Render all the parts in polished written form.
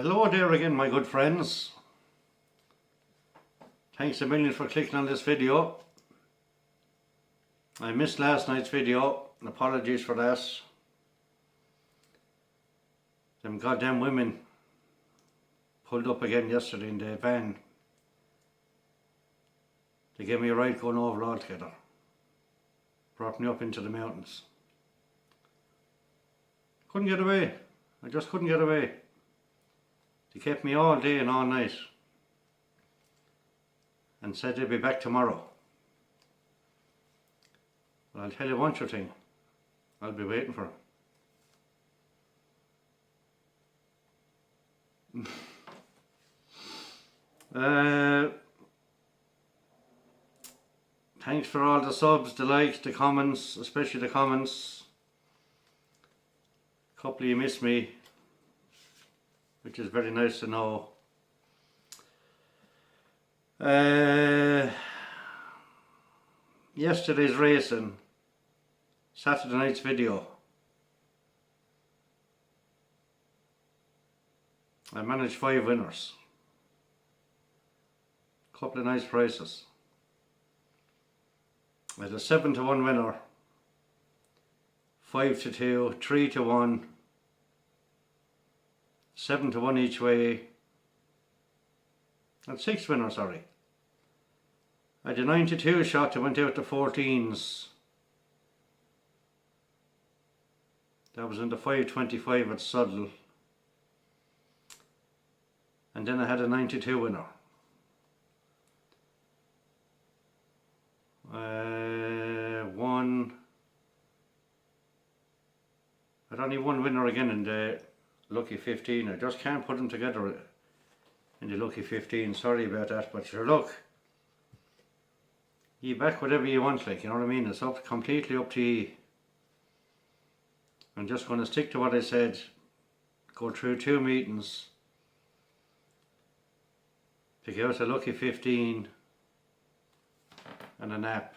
Hello there again, my good friends. Thanks a million for clicking on this video. I missed last night's video, and apologies for that. Them goddamn women pulled up again yesterday in the van. They gave me a ride going over altogether. Brought me up into the mountains. Couldn't get away. I just couldn't get away. They kept me all day and all night and said they'd be back tomorrow. Well, I'll tell you one thing, I'll be waiting for them. Thanks for all the subs, the likes, the comments, especially the comments. A couple of you missed me, which is very nice to know. Yesterday's racing, Saturday night's video, I managed 5 winners, couple of nice prices. I had a 7-to-1 winner, 5-to-2, 3-to-1, 7-to-1 each way, and 6 winners, sorry. I had a 9-to-2 shot that went out to 14s. That was in the 5.25 at Suddle. And then I had a 9-to-2 winner. I had only one winner again in the Lucky 15. I just can't put them together in the Lucky 15. Sorry about that, but sure, look. You back whatever you want, like, you know what I mean? It's completely up to you. I'm just going to stick to what I said. Go through 2 meetings. Pick out a Lucky 15 and a nap.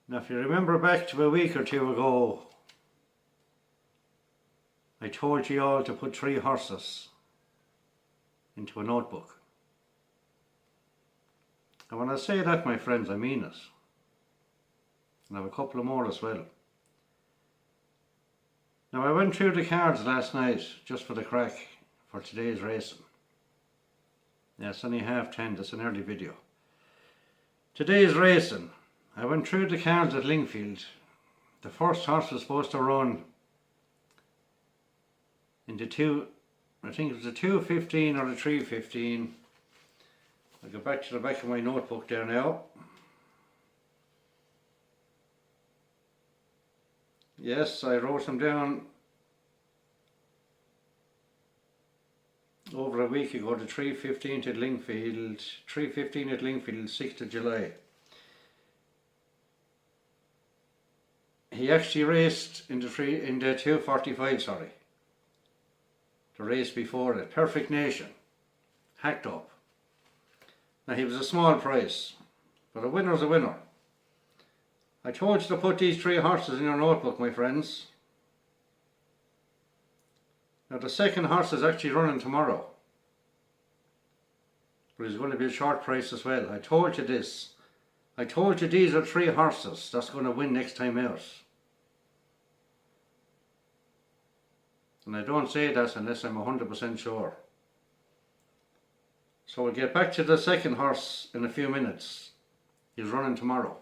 Now, if you remember back to a week or 2 ago, I told you all to put 3 horses into a notebook. And when I say that, my friends, I mean it. And I have a couple of more as well. Now, I went through the cards last night just for the crack for today's racing. Yeah, it's only 10:30, it's an early video. Today's racing, I went through the cards at Lingfield. The first horse was supposed to run in the 2, I think it was a 2.15 or a 3.15. I'll go back to the back of my notebook there now. Yes, I wrote them down over a week ago, the 3.15 at Lingfield, 3.15 at Lingfield, 6th of July. He actually raced in the 2.45, sorry. The race before it, Perfect Nation, hacked up. Now, he was a small price, but a winner's a winner. I told you to put these 3 horses in your notebook, my friends. Now, the second horse is actually running tomorrow, but he's going to be a short price as well. I told you this. I told you these are 3 horses that's going to win next time out. And I don't say that unless I'm 100% sure. So we'll get back to the second horse in a few minutes. He's running tomorrow.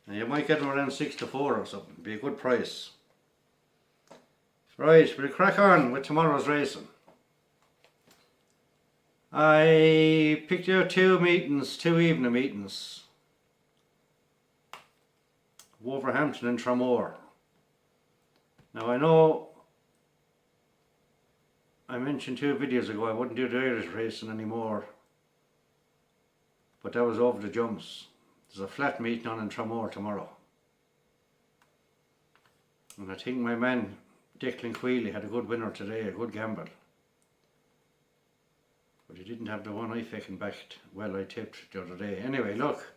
And you might get him around 6-4 or something. Be a good price. Right, we'll crack on with tomorrow's racing. I picked out 2 meetings, 2 evening meetings. Wolverhampton and Tramore. Now, I know I mentioned 2 videos ago I wouldn't do the Irish racing anymore, but that was over the jumps. There's a flat meeting on in Tramore tomorrow, and I think my man Declan Quealy had a good winner today, a good gamble, but he didn't have the one I fucking backed well I tipped the other day. Anyway, look,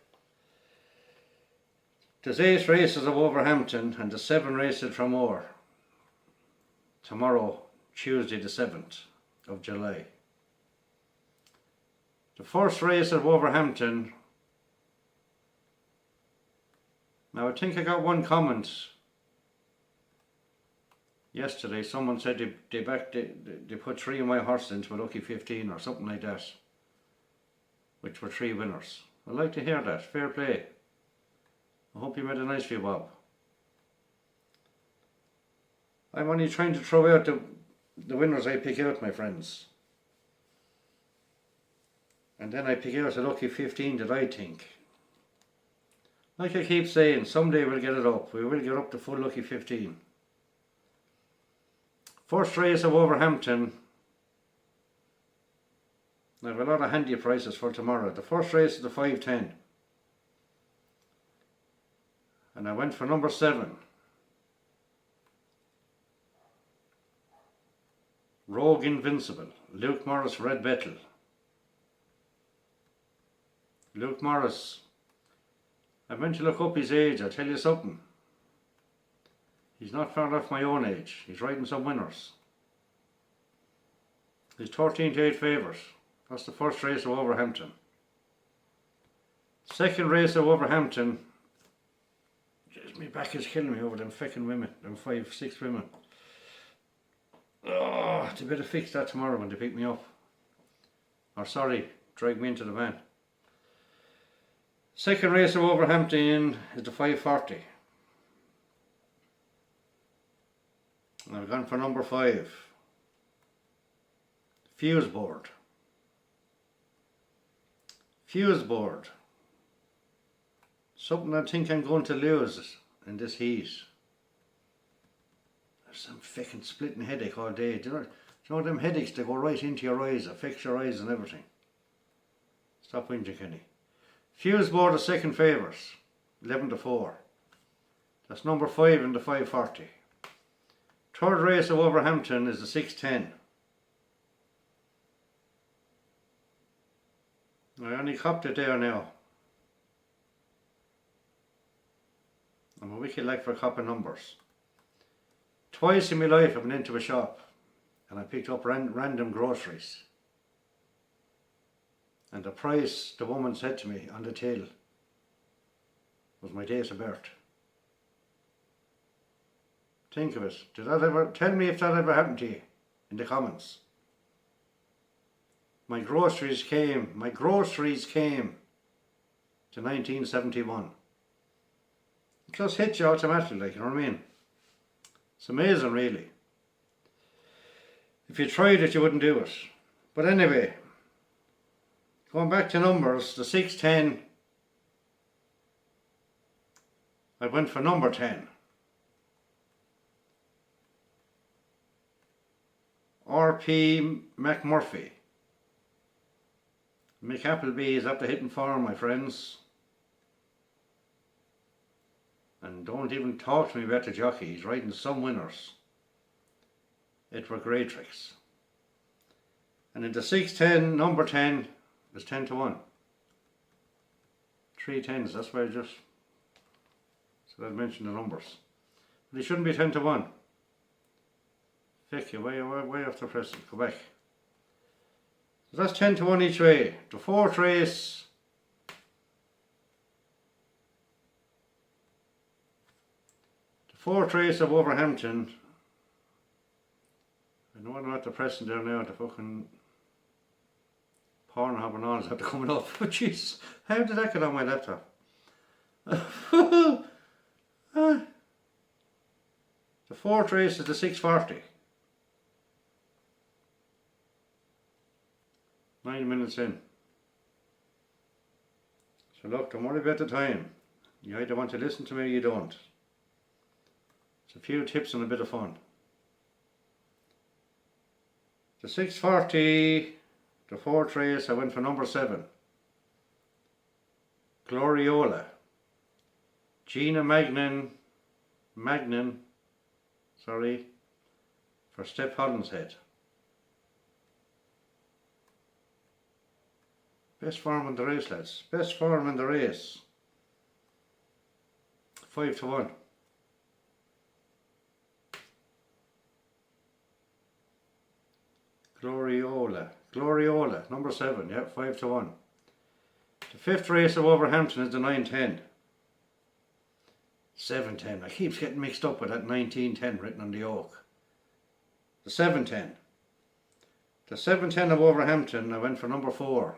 there's 8 races of Wolverhampton and the 7 races at Tramore. tomorrow, Tuesday the 7th of July. The first race at Wolverhampton, now I think I got one comment yesterday. Someone said they put 3 of my horses into a lucky 15 or something like that, which were 3 winners. I'd like to hear that. Fair play. I hope you made a nice few, Bob. I'm only trying to throw out the winners I pick out, my friends. And then I pick out a lucky 15 that I think. Like I keep saying, someday we'll get it up. We will get up to full lucky 15. First race of Wolverhampton. I have a lot of handy prices for tomorrow. The first race is the 5:10. And I went for number 7. Rogue Invincible, Luke Morris Red Bettle. Luke Morris, I went to look up his age. I'll tell you something. He's not far off my own age. He's riding some winners. He's 13-8 favourite. That's the first race of Wolverhampton. Second race of Wolverhampton. Jeez, my back is killing me over them fucking women. Them 5, 6 women. Oh, they better fix that tomorrow when they pick me up. Or sorry, drag me into the van. Second race of Wolverhampton is the 5:40. I've gone for number 5. Fuse board. Fuse board. Something I think I'm going to lose in this heat. There's some fucking splitting headache all day. Do you know them headaches that go right into your eyes, affect your eyes and everything? Stop whinging, Kenny. Fuse board is second favourite, 11-4. That's number 5 in the 5:40. Third race of Wolverhampton is the 6:10. I only copped it there now. I'm a wicked like for copping numbers. Twice in my life I've been into a shop and I picked up random groceries. And the price the woman said to me on the till was my date of birth. Think of it. Tell me if that ever happened to you in the comments. My groceries came to 1971. It just hits you automatically, like, you know what I mean? It's amazing, really. If you tried it, you wouldn't do it. But anyway, going back to numbers, the 6:10, I went for number 10. R.P. McMurphy. Mick Appleby is up to hitting form, my friends. And don't even talk to me about the jockey. He's riding some winners. It were great tricks. And in the 6:10, number 10 is 10-1. 3 10s, that's why I just said I'd mention the numbers. But it shouldn't be 10-1. Fick you, way after pressing. Go back. So that's 10-1 each way. The fourth race. The fourth race of Wolverhampton. I don't know what they're pressing there now. The fucking Pornhub and all is after coming up. But jeez, how did that get on my laptop? The fourth race is the 6:40. 9 minutes in. So look, don't worry about the time. You either want to listen to me or you don't. It's a few tips and a bit of fun. The 6:40, the fourth race, I went for number 7. Gloriola. Gina Magnan, for Step Hollinshead. Best form in the race, lads. Best form in the race. 5-1. Gloriola, number 7, yeah, 5-1. The 5th race of Wolverhampton is the 9-10. 7-10, I keep getting mixed up with that 19-10 written on the yoke. The 7-10. The 7-10 of Wolverhampton, I went for number 4.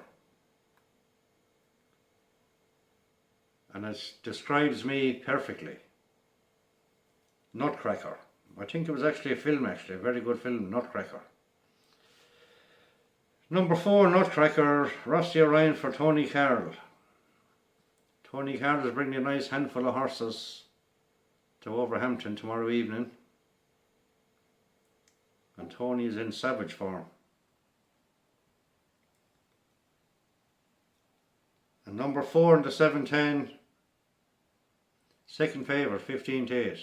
And it describes me perfectly. Nutcracker. I think it was actually a film, a very good film, Nutcracker. Number 4, Nutcracker, Rossi O'Ryan for Tony Carroll. Tony Carroll is bringing a nice handful of horses to Wolverhampton tomorrow evening. And Tony is in savage form. And number 4 in the 7-10, second favourite, 15-8.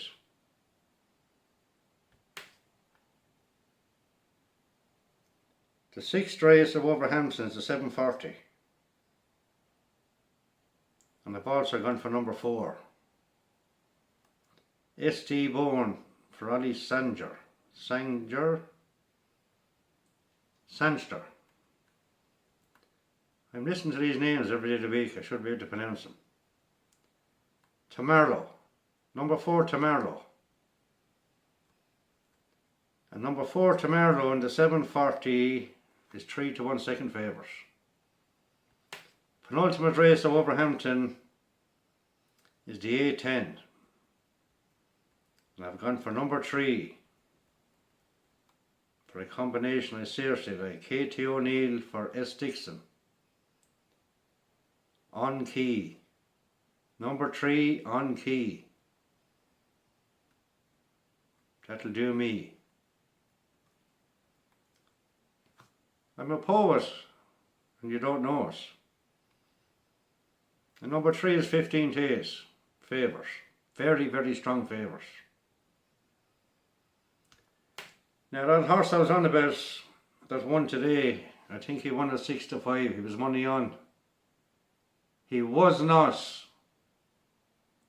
The 6th race of Wolverhampton is the 7:40. And I've also gone for number 4. S.T. Bourne for Ollie Sangster. I'm listening to these names every day of the week. I should be able to pronounce them. Tramore. Number 4, Tramore. And number 4, Tramore in the 7:40 is 3-1 second favourite. Penultimate race of Wolverhampton is the 8-10. And I've gone for number 3 for a combination I seriously like. Katie O'Neill for S. Dixon. On key. Number 3 on key. That'll do me. I'm a poet and you don't know it. And number 3 is 15-8. Favourite. Very, very strong favourite. Now that horse I was on about that won today, I think he won at 6-5. He was money on. He was not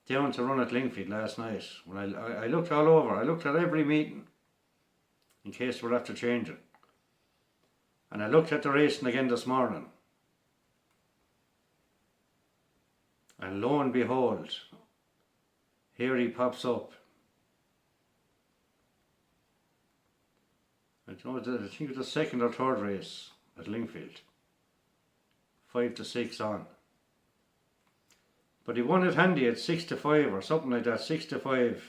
down to run at Lingfield last night. When I looked all over, I looked at every meeting in case we'll have to change it. And I looked at the racing again this morning. And lo and behold, here he pops up. I think it was the 2nd or 3rd race at Lingfield. 5-6 on. But he won it handy at 6-5 or something like that, 6-5.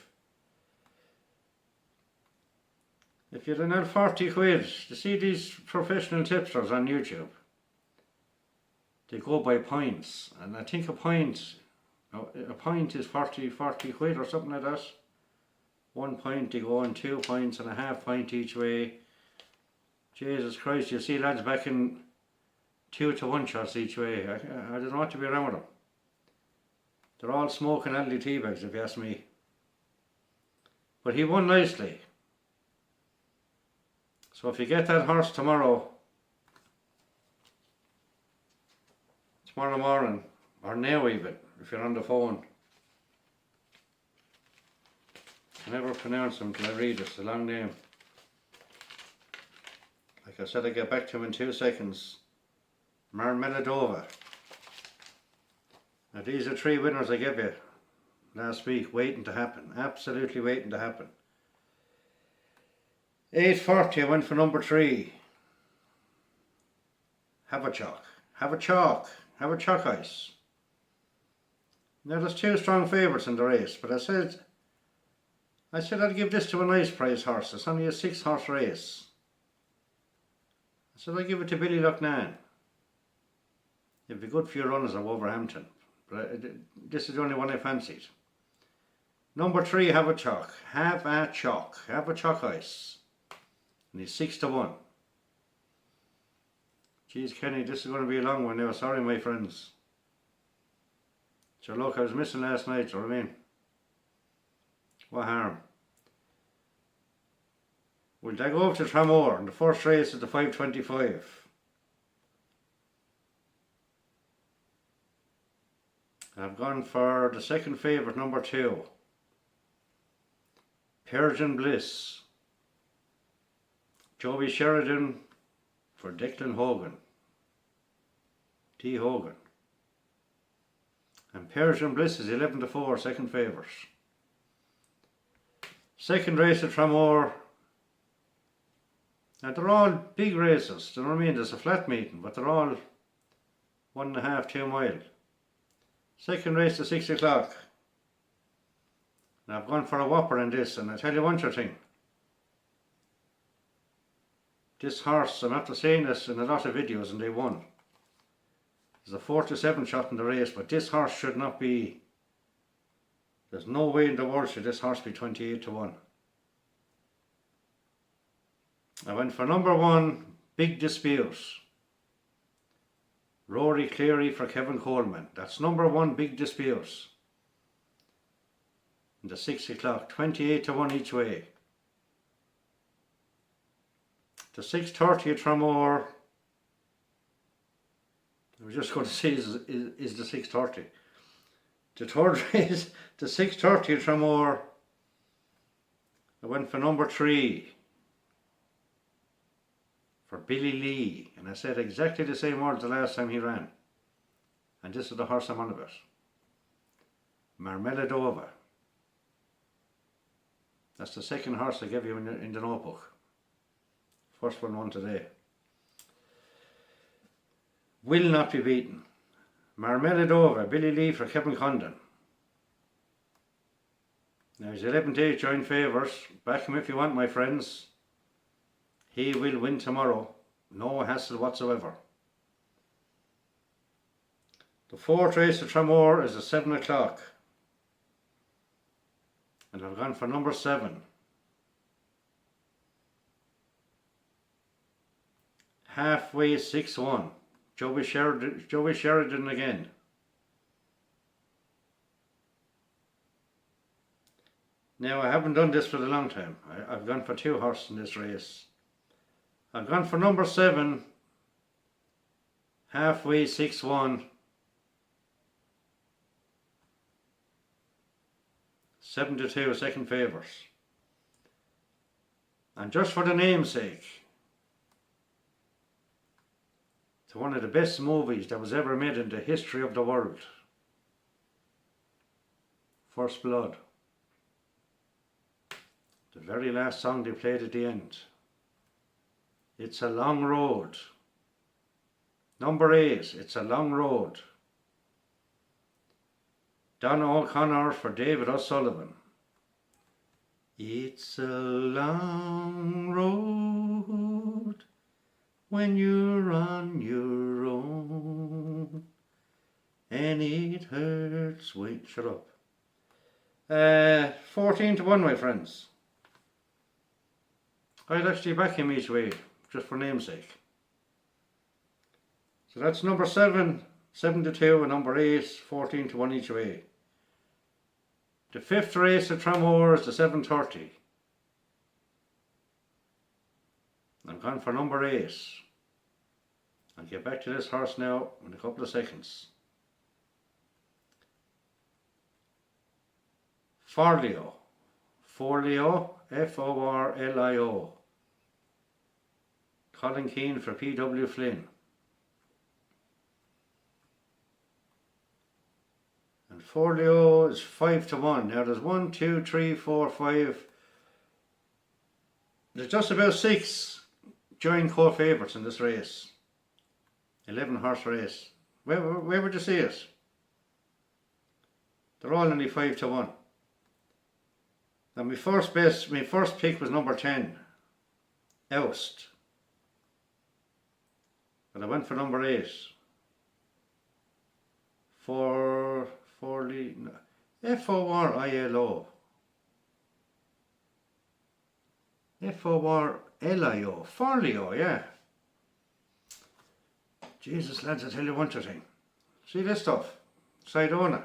If you'd had 40 quid, to see these professional tipsters on YouTube, they go by points, and I think a point is 40 quid or something like that. 1 point they go on, 2 points and a half point each way. Jesus Christ, you see lads backing 2-1 shots each way. I don't know what to be around with them. They're all smoking Aldi tea bags if you ask me. But he won nicely. So if you get that horse tomorrow morning, or now even, if you're on the phone. I never pronounce them till I read it, it's a long name. Like I said, I get back to him in 2 seconds. Marmeladova. Now these are 3 winners I gave you last week, waiting to happen, absolutely waiting to happen. 8:40 I went for number 3. Have a chalk ice. Now there's 2 strong favourites in the race, but I said I'd give this to a nice price horse. It's only a 6-horse race. I said I'd give it to Billy Lucknan. It'd be good for your runners at Wolverhampton, but this is the only one I fancied. Number 3, have a chalk ice. And he's 6-1. Geez, Kenny, this is going to be a long one now. Sorry, my friends. So look, I was missing last night, do you know what I mean? What harm? We'll go over to Tramore, and the first race is the 5:25. I've gone for the second favourite, number 2. Persian Bliss. Joby Sheridan for Declan Hogan, T. Hogan. And Persian Bliss is 11-4, second favourites. Second race at Tramore. Now they're all big races, do you know what I mean? There's a flat meeting, but they're all 1.5, 2 mile. Second race at 6 o'clock. Now I've gone for a whopper in this, and I tell you one thing. This horse, I'm after saying this in a lot of videos, and they won. There's a 4-7 shot in the race, but this horse should not be. There's no way in the world should this horse be 28-1. I went for number 1, Big Dispute. Rory Cleary for Kevin Coleman. That's number 1, Big Dispute. In the 6 o'clock, 28-1 each way. The 6:30 at Tramore. I was just going to say is the 6:30. The third race, the 6:30 at Tramore. I went for number 3. For Billy Lee, and I said exactly the same words the last time he ran. And this is the horse I'm on about. Marmeladova. That's the second horse I gave you in the notebook. First one won today. Will not be beaten. Marmeladova, Billy Lee for Kevin Condon. Now he's 11-8 joint favours. Back him if you want, my friends. He will win tomorrow. No hassle whatsoever. The 4th race at Tramore is at 7 o'clock. And I've gone for number 7. Halfway 6-1. Joey Sheridan again. Now I haven't done this for a long time. I've gone for 2 horses in this race. I've gone for number 7. Halfway 6-1. 7-2, second favourites. And just for the namesake, to one of the best movies that was ever made in the history of the world. First Blood. The very last song they played at the end. It's a Long Road. Number 8, It's a Long Road. Donna O'Connor for David O'Sullivan. It's a long road when you're on your own and it hurts. Wait, shut up. 14-1, my friends. I'd actually back him each way, just for namesake. So that's number 7, 7-2, and number 8, 14-1 each way. The 5th race at Tramore is the 7:30. I've gone for number 8. I'll get back to this horse now in a couple of seconds. Forleo. Forleo, Forlio. Colin Keane for P.W. Flynn. And Forleo is 5-1. Now there's 1, 2, 3, 4, 5. There's just about 6 joint co-favourites in this race. 11 horse race. Where would you see it? They're all only 5-1. Now my first pick was number 10, Oust. But I went for number 8. F-O-R-I-L-O. F-O-R-L-I-O. Forleo, yeah. Jesus, lads, I tell you one thing. See this stuff? Sidona.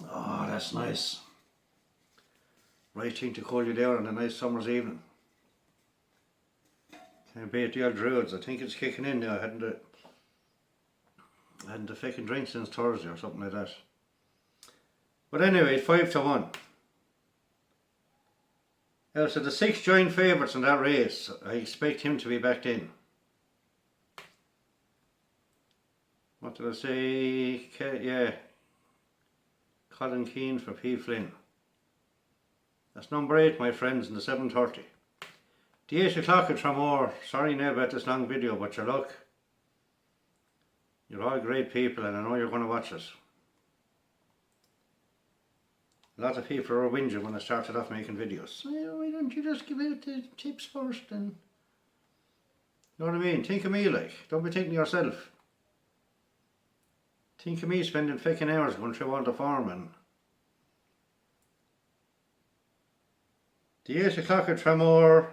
Oh, that's nice. Right thing to call you there on a nice summer's evening. Can't beat the old Druids. I think it's kicking in now. I hadn't a fucking drink since Thursday or something like that. But anyway, 5-1. Out of the 6 joint favourites in that race, I expect him to be backed in. What did I say? Yeah. Colin Keane for P. Flynn. That's number 8, my friends, in the 7:30. The 8 o'clock at Tramore. Sorry now about this long video, but your luck. You're all great people and I know you're going to watch it. A lot of people are whinging when I started off making videos. Why don't you just give out the tips first and... You know what I mean? Think of me like. Don't be thinking of yourself. Think of me spending fucking hours going through all the form and... The 8 o'clock at Tramore.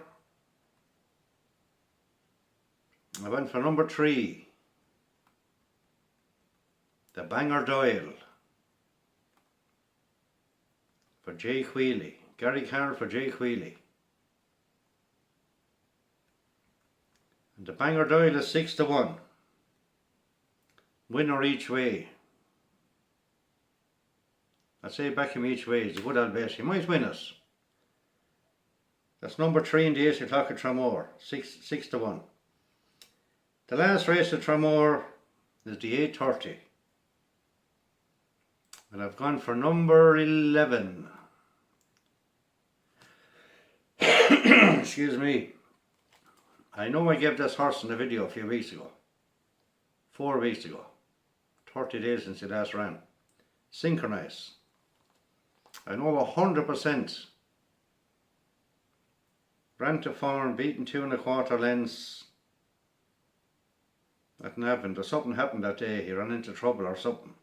I went for number 3. The Banger Doyle. For Jay Wheely. Gary Carr for Jay Wheely. And the Banger Doyle is 6-1. Winner each way. I'd say back him each way. It's a good old bet. He might win it. That's number 3 in the 8 o'clock at Tramore. 6-1. The last race at Tramore is the 8:30. And I've gone for number 11. Excuse me. I know I gave this horse in a video a few weeks ago. 4 weeks ago. 30 days since he last ran. Synchronize. I know 100%. Ran to form, beaten 2 1/4 lengths. That didn't happen. There's something happened that day. He ran into trouble or something.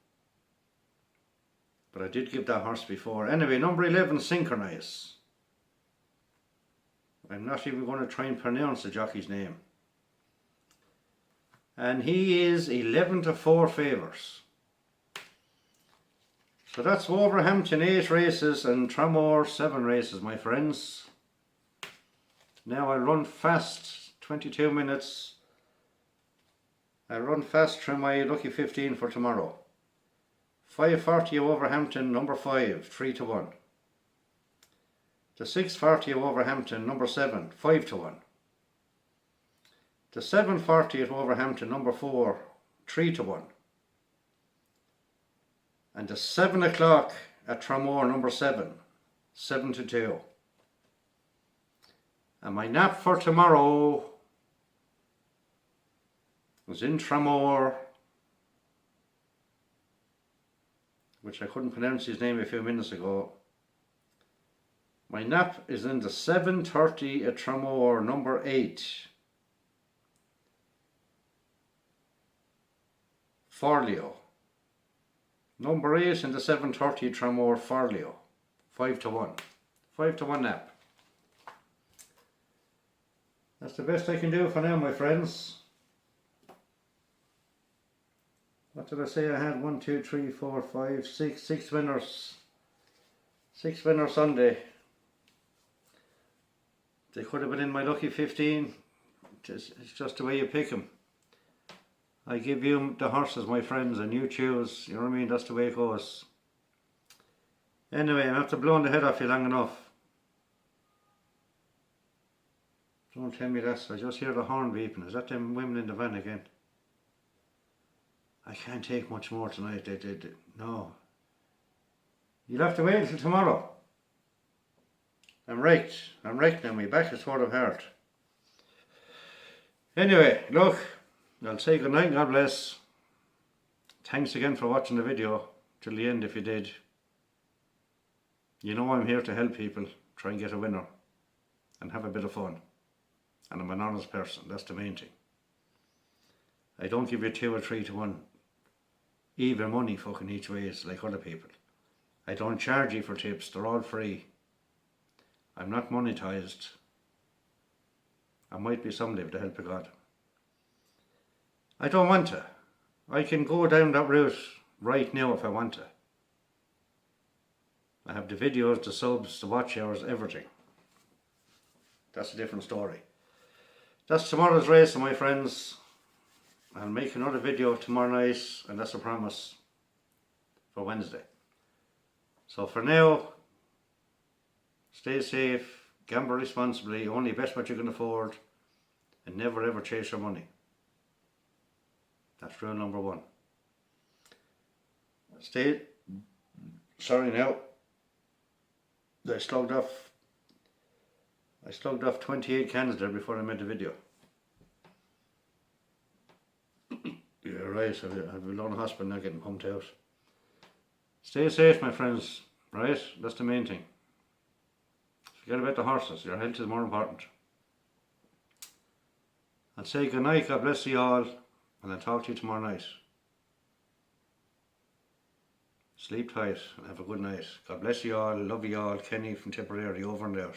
But I did give that horse before. Anyway, number 11, Synchronize. I'm not even going to try and pronounce the jockey's name. And he is 11-4 favours. So that's Wolverhampton 8 races and Tramore 7 races, my friends. Now I run fast, 22 minutes. I run fast through my lucky 15 for tomorrow. 5:40 of Wolverhampton, number 5, 3-1. The 6:40 of Wolverhampton, number 7, 5-1. The 7:40 at Wolverhampton, number 4, 3-1. And the 7 o'clock at Tramore, number 7, 7-2. And my nap for tomorrow was in Tramore, which I couldn't pronounce his name a few minutes ago. My nap is in the 7:30 at Tramore, number 8. Forleo. Number 8 in the 7:30 at Tramore, Forleo. 5-1. 5-1 nap. That's the best I can do for now, my friends. What did I say? I had 1, 2, 3, 4, 5, 6, 6 winners. 6 winners Sunday. They could have been in my lucky 15. It's just the way you pick them. I give you the horses, my friends, and you choose. You know what I mean? That's the way it goes. Anyway, I'm after blowing the head off you long enough. Don't tell me that. I just hear the horn beeping. Is that them women in the van again? I can't take much more tonight. No. You'll have to wait until tomorrow. I'm wrecked. I'm wrecked now. My back is sort of hard. Anyway, look. I'll say good night. God bless. Thanks again for watching the video till the end if you did. You know I'm here to help people try and get a winner and have a bit of fun. And I'm an honest person. That's the main thing. I don't give you 2 or 3-1 even money fucking each ways like other people. I don't charge you for tips. They're all free. I'm not monetized. I might be someday with the help of God. I don't want to. I can go down that route right now if I want to. I have the videos, the subs, the watch hours, everything. That's a different story. That's tomorrow's race, my friends. I'll make another video tomorrow night, and that's a promise for Wednesday. So for now, stay safe, gamble responsibly, only bet what you can afford, and never ever chase your money. That's rule number 1. Sorry now, I slugged off 28 cans there before I made the video. Yeah, right, I've been down to hospital now getting pumped out. Stay safe, my friends, right? That's the main thing. Forget about the horses, your health is more important. I'll say good night, God bless you all, and I'll talk to you tomorrow night. Sleep tight and have a good night. God bless you all, love you all. Kenny from Tipperary, over and out.